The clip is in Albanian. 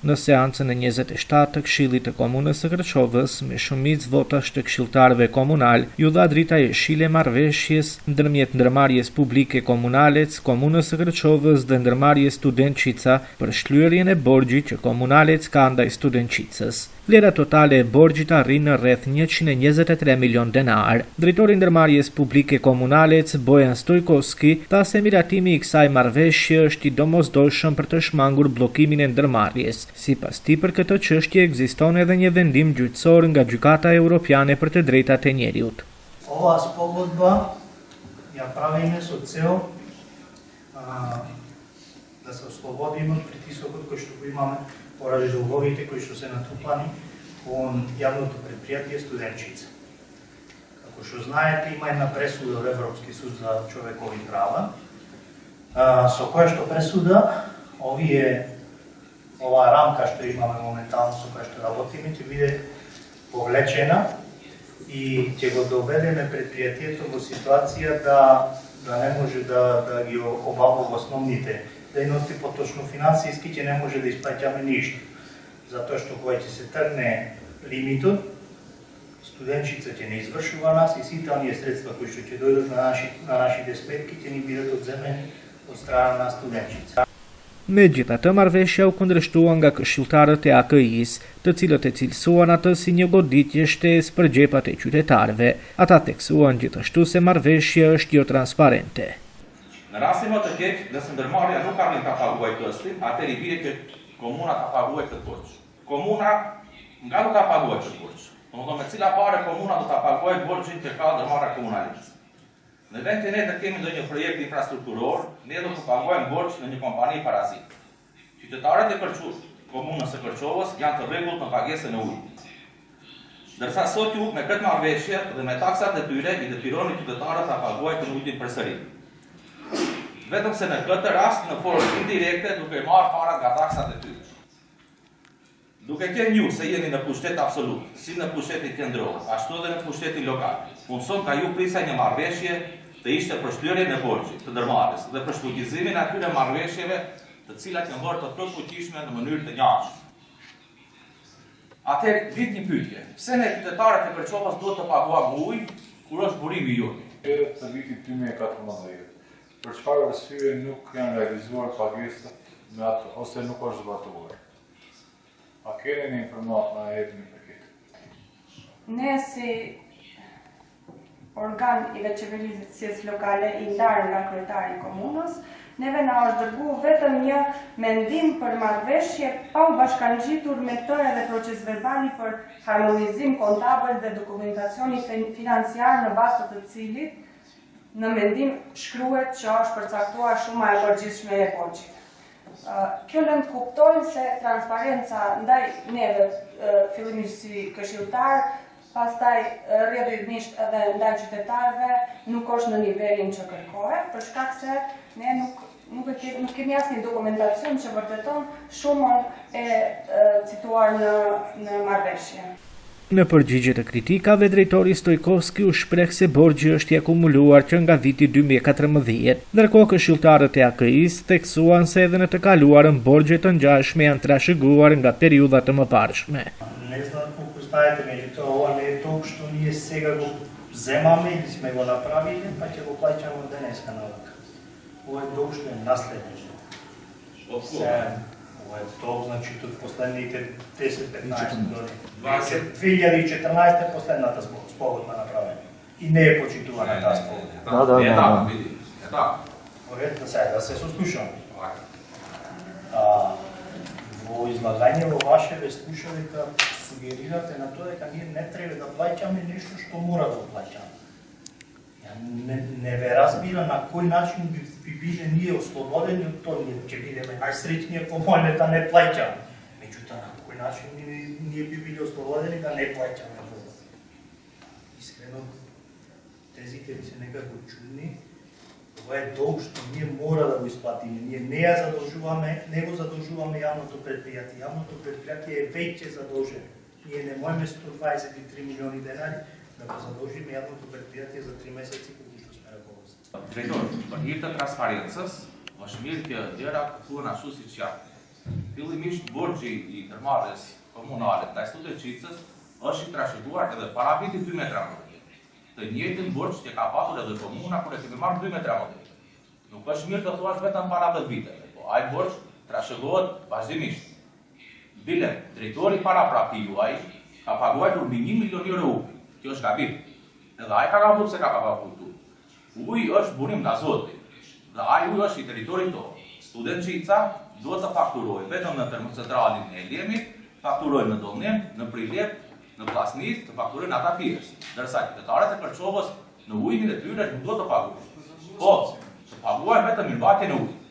në seancën e 27 të Këshillit të Komunës së Kërçovës me shumicë votash të këshilltarëve komunal, ju dha drita e shile marrëveshjes ndërmjet ndërmarrjes publike komunalec, Komunës së Kërçovës dhe ndërmarrjes Studençica për shlyerjen e borxhit që komunalec ka ndaj Studençicës. Vlera totale e borxhit arrin në rreth 123 milion denar. Drejtori i ndërmarrjes publike komunalec Bojan Stojkovski tha se miratimi i kësaj marrëveshje është i domosdoshëm për të shmangur bllokimin e ndërmarrjes. Sipas tij, për këtë çështje ekziston edhe një vendim gjyqësor nga Gjykata Evropiane për të drejtat e njeriut. Ova spogodba ја правиме со цел да се ослободиме од притисокот кој што го имаме поради долговите кои што се натрупани кон јавното предпријатие Студенчица. Како што знаете, има една пресуда од Европски суд за човекови права, со која што пресуда оваа рамка што имаме моментално со која што работиме ќе биде повлечена и ќе го доведеме предпријатието во ситуација да не може да ги обавува основните дејности, поточно финансиски ќе не може да испраќаме ништо. Затоа што кога ќе се тргне лимитот, Студенчица ќе не извршува нас и сите оние средства кои што ќе дојдат на нашите сметки ќе ни бидат одземени од страна на Студенчица. Megjithatë, marrëveshja u kundërshtua nga këshilltarët e AKI-s, të cilët e cilësuan atë si një goditje shtesë për xhepat e qytetarëve. Ata theksuan gjithashtu se marrëveshja është jo transparente. Në rastin më të keq, nëse ndërmarrja nuk arrin ta paguajë kostin, atëherë i bie që komuna ta paguajë këtë borxh. Komuna nga nuk ta paguajë këtë borxh. Domethënë me cila parë komuna do ta paguajë borxhin që ka ndërmarrja komunale. Në vend të ne të kemi ndonjë projekt infrastrukturor, ne do të paguajmë borxh në një kompani parazit. Qytetarët e Kërçovës, komunës së Kërçovës, janë të rregullt në pagesën e ujit. Ndërsa sot ju me këtë marrëveshje dhe me taksat e tyre i detyroni qytetarët ta paguajnë të ujin përsëri. Vetëm se në këtë rast në formë indirekte duke marrë parat nga taksat e tyre. Duke qenë ju se jeni në pushtet absolut, si në pushtetin qendror, ashtu edhe në pushtetin lokal, mundson nga ju prisa një marrëveshje të ishte për shlyerjen e borxhit të ndërmarrjes dhe për shfuqizimin atyre marrëveshjeve të cilat janë bërë të plotfuqishme në mënyrë të njëjtëshme. Atëherë vit një pyetje, pse ne qytetarët e Kërçovës duhet të paguajmë ujë kur është burimi i ujit? Të vitit 2014. Për çfarë arsye nuk janë realizuar pagesat me atë ose nuk është zbatuar? A keni një informatë na jepni për këtë? Ne si organ i veçëverisjes lokale i ndarë nga kryetari i komunës, neve na është dërguar vetëm një mendim për marrëveshje pa u bashkangjitur me këtë edhe proces verbali për harmonizim kontabël dhe dokumentacioni financiar në bazë të cilit në mendim shkruhet që është përcaktuar shuma e përgjithshme e borxhit. Kjo lënd kuptojnë se transparenca ndaj neve fillimisht si këshilltar, pastaj rrjedhojmisht edhe ndaj qytetarëve nuk është në nivelin që kërkohet, për shkak se ne nuk kemi asnjë dokumentacion që vërteton shumën e cituar në marrëveshje. Në përgjigje të kritikave, drejtori Stojkovski u shpreh se borxhi është i akumuluar që nga viti 2014, ndërkohë këshilltarët e AKI-s theksuan se edhe në të kaluarën borxhe të ngjashme janë trashëguar nga periudha të mëparshme. Не знам колку знаете, меѓутоа ова не е тоа што ние сега го земаме или сме го направиле, па ќе го плаќаме денеска навака. Ова е долг што е наследен. Ова е долг, значи, од последните 10-15 години. 2014 е последната спогодба направена. И не е почитувана таа спогодба. Е така, види. Е така. Редно сега да се сослушам. Во излагање во ваше ве слушав дека сугерирате на тоа дека ние не треба да плаќаме нешто што мора да плаќаме. Не ве разбира на кој начин би биле ние ослободени од тоа, ние ќе бидеме најсреќни ако можеме да не плаќаме. Меѓутоа на кој начин ние би биле ослободени да не плаќаме тоа. Искрено, тезите ми се некако чудни. Това е долг што ние мора да го исплатиме. Ние не го задолжуваме јавното предпријатие. Јавното предпријатие е веќе задолжено. Ние не можеме 123 милиони денари да го задолжиме јавното предпријатие за 3 месеци колку што сме раководство. Drejtor, për hir të transparencës, është mirë që gjërat thuhen ashtu siç janë. Fillimisht borxhi I ndërmarrjes komunale ndaj Studençicës është I trashëguar edhe para vitit 2013. Të njëjtin borxh që ka patur edhe komuna kur e kemi marrë 2013. Nuk është mirë të thuash vetëm para 10 viteve, po ai borxh trashëgohet vazhdimisht. Bile, drejtori parapraki juaj ka paguar mbi 1 milion euro uji. Kjo është gabim. Edhe ai ka gabuar se ka paguar. Uji është burim nga Zoti. Dhe ai uji është I territorit tonë. Studençica duhet të fakturojë vetëm në termocentralin e Elimit, fakturojnë në Dollnim, në Prilep, në Plasnis, të fakturojnë ata pjesë. Ndërsa qytetarët e Kërçovës në ujin e tyre nuk duhet të paguajnë. Po, të paguajnë vetëm mirëmbajtjen e ujit.